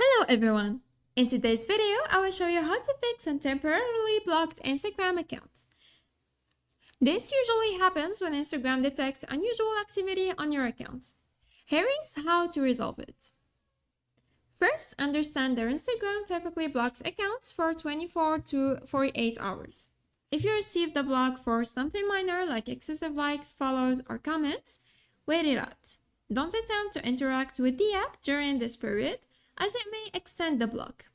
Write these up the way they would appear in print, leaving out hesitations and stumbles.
Hello everyone! In today's video, I will show you how to fix a temporarily blocked Instagram account. This usually happens when Instagram detects unusual activity on your account. Here is how to resolve it. First, understand that Instagram typically blocks accounts for 24 to 48 hours. If you received a block for something minor like excessive likes, follows, or comments, wait it out. Don't attempt to interact with the app during this period, as it may extend the block.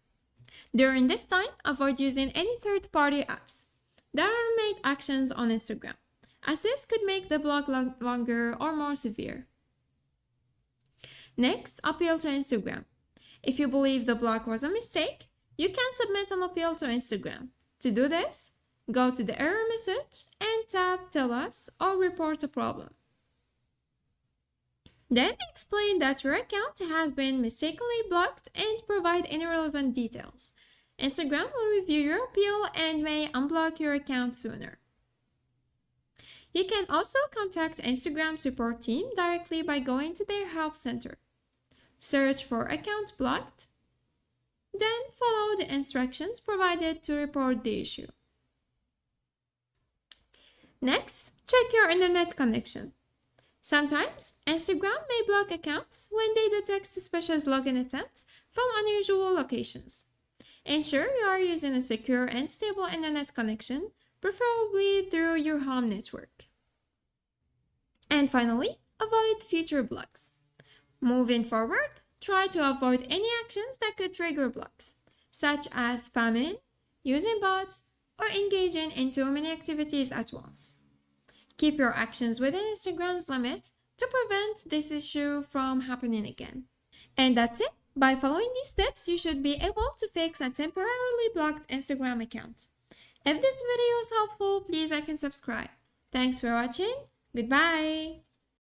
During this time, avoid using any third-party apps that automate actions on Instagram, as this could make the block longer or more severe. Next, appeal to Instagram. If you believe the block was a mistake, you can submit an appeal to Instagram. To do this, go to the error message and tap Tell Us or Report a Problem. Then explain that your account has been mistakenly blocked and provide any relevant details. Instagram will review your appeal and may unblock your account sooner. You can also contact Instagram support team directly by going to their help center. Search for account blocked, then follow the instructions provided to report the issue. Next, check your internet connection. Sometimes, Instagram may block accounts when they detect suspicious login attempts from unusual locations. Ensure you are using a secure and stable internet connection, preferably through your home network. And finally, avoid future blocks. Moving forward, try to avoid any actions that could trigger blocks, such as spamming, using bots, or engaging in too many activities at once. Keep your actions within Instagram's limit to prevent this issue from happening again. And that's it. By following these steps, you should be able to fix a temporarily blocked Instagram account. If this video is helpful, please like and subscribe. Thanks for watching. Goodbye.